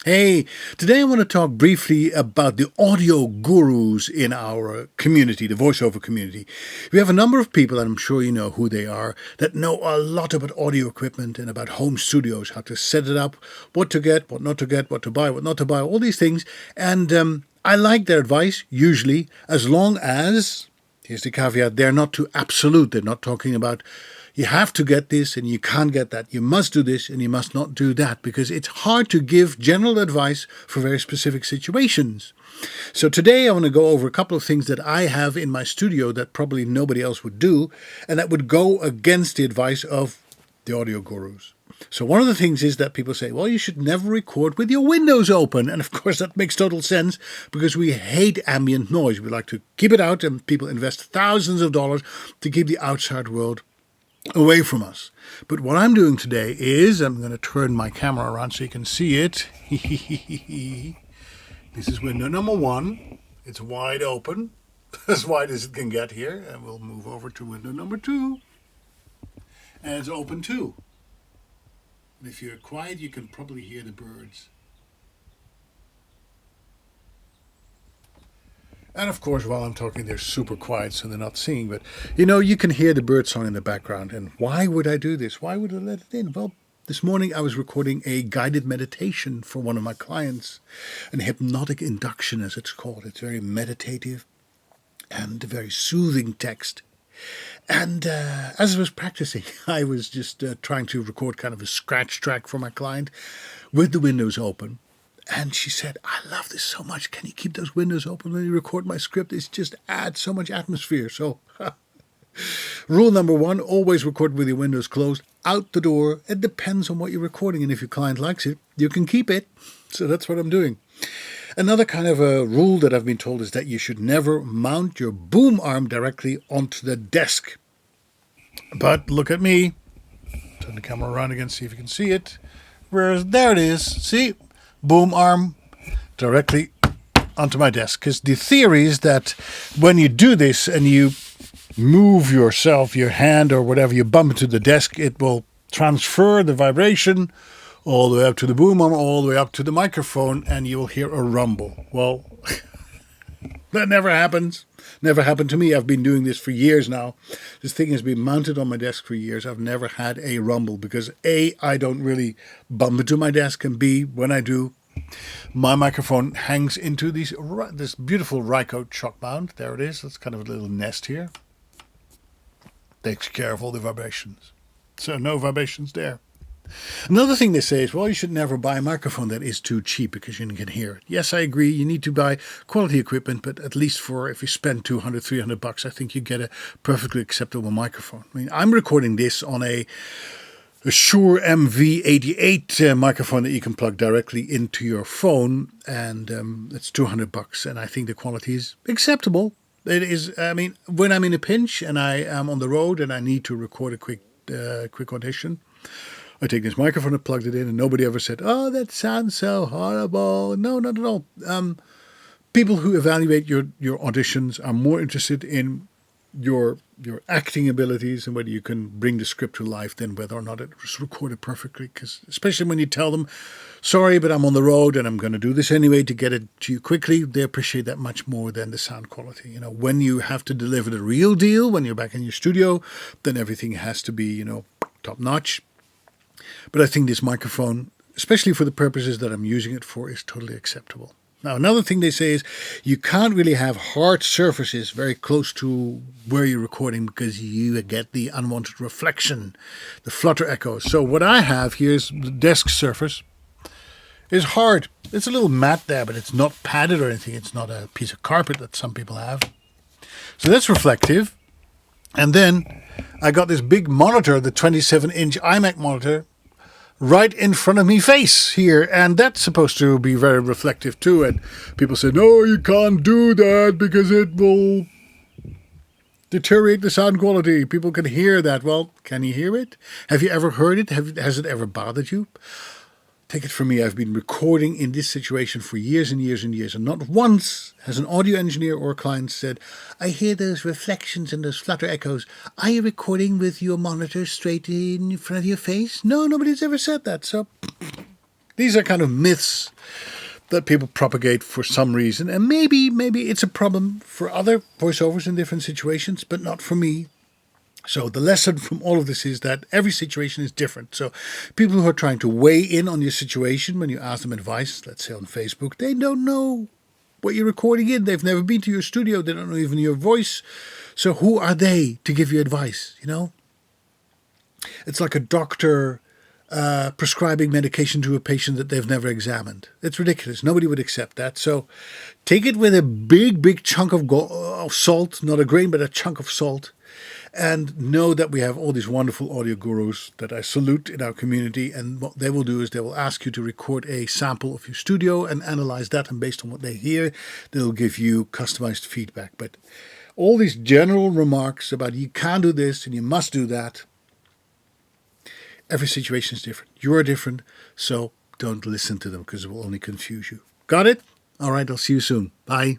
Hey, today I want to talk briefly about the audio gurus in our community, the voiceover community. We have a number of people, and I'm sure you know who they are, that know a lot about audio equipment and about home studios, how to set it up, what to get, what not to get, what to buy, what not to buy, all these things. And I like their advice, usually, as long as, here's the caveat, they're not too absolute. They're not talking about you have to get this and you can't get that. You must do this and you must not do that, because it's hard to give general advice for very specific situations. So today I want to go over a couple of things that I have in my studio that probably nobody else would do, and that would go against the advice of the audio gurus. So one of the things is that people say, well, you should never record with your windows open. And of course that makes total sense, because we hate ambient noise. We like to keep it out, and people invest thousands of dollars to keep the outside world away from us. But what I'm doing today is I'm going to turn my camera around so you can see it. This is window number one. It's wide open, as wide as it can get here. And we'll move over to window number two. And it's open too. And if you're quiet, you can probably hear the birds. And of course, while I'm talking, they're super quiet, so they're not singing. But, you can hear the bird song in the background. And why would I do this? Why would I let it in? Well, this morning I was recording a guided meditation for one of my clients. An hypnotic induction, as it's called. It's very meditative and a very soothing text. And as I was practicing, I was just trying to record kind of a scratch track for my client with the windows open. And she said, I love this so much. Can you keep those windows open when you record my script? It just adds so much atmosphere. So rule number one, always record with your windows closed. Out the door. It depends on what you're recording. And if your client likes it, you can keep it. So that's what I'm doing. Another kind of a rule that I've been told is that you should never mount your boom arm directly onto the desk. But look at me. Turn the camera around again, see if you can see it. There it is. See? Boom arm directly onto my desk. Because the theory is that when you do this and you move yourself, your hand or whatever, you bump into the desk, it will transfer the vibration all the way up to the boom arm, all the way up to the microphone, and you will hear a rumble. Well, that never happens. Never happened to me. I've been doing this for years now. This thing has been mounted on my desk for years. I've never had a rumble because A, I don't really bump into my desk, and B, when I do, my microphone hangs into this beautiful Rycote shock mount. There it is. It's kind of a little nest here. Takes care of all the vibrations. So no vibrations there. Another thing they say is, well, you should never buy a microphone that is too cheap because you can hear it. Yes, I agree. You need to buy quality equipment, but at least if you spend $200, $300, I think you get a perfectly acceptable microphone. I mean, I'm recording this on a Shure MV88 microphone that you can plug directly into your phone, and it's $200, and I think the quality is acceptable. It is. I mean, when I'm in a pinch and I am on the road and I need to record a quick audition, I take this microphone and plugged it in, and nobody ever said, oh, that sounds so horrible. No, not at all. People who evaluate your auditions are more interested in your acting abilities and whether you can bring the script to life than whether or not it was recorded perfectly. Because especially when you tell them, sorry, but I'm on the road and I'm going to do this anyway to get it to you quickly, they appreciate that much more than the sound quality. When you have to deliver the real deal, when you're back in your studio, then everything has to be, top notch. But I think this microphone, especially for the purposes that I'm using it for, is totally acceptable. Now, another thing they say is you can't really have hard surfaces very close to where you're recording because you get the unwanted reflection, the flutter echoes. So what I have here is the desk surface is hard. It's a little matte there, but it's not padded or anything. It's not a piece of carpet that some people have. So that's reflective. And then I got this big monitor, the 27-inch iMac monitor, right in front of me face here, and that's supposed to be very reflective too. And people say, no, you can't do that because it will deteriorate the sound quality. People can hear that. Well, can you hear it? Have you ever heard it? Has it ever bothered you? Take it from me, I've been recording in this situation for years and years and years, and not once has an audio engineer or a client said, I hear those reflections and those flutter echoes. Are you recording with your monitor straight in front of your face? No, nobody's ever said that. So These are kind of myths that people propagate for some reason. And maybe it's a problem for other voiceovers in different situations, but not for me. So the lesson from all of this is that every situation is different. So people who are trying to weigh in on your situation, when you ask them advice, let's say on Facebook, they don't know what you're recording in. They've never been to your studio. They don't know even your voice. So who are they to give you advice, you know? It's like a doctor prescribing medication to a patient that they've never examined. It's ridiculous. Nobody would accept that. So take it with a big chunk of salt, not a grain, but a chunk of salt. And know that we have all these wonderful audio gurus that I salute in our community. And what they will do is they will ask you to record a sample of your studio and analyze that. And based on what they hear, they'll give you customized feedback. But all these general remarks about you can't do this and you must do that, every situation is different. You are different, so don't listen to them because it will only confuse you. Got it? All right, I'll see you soon. Bye.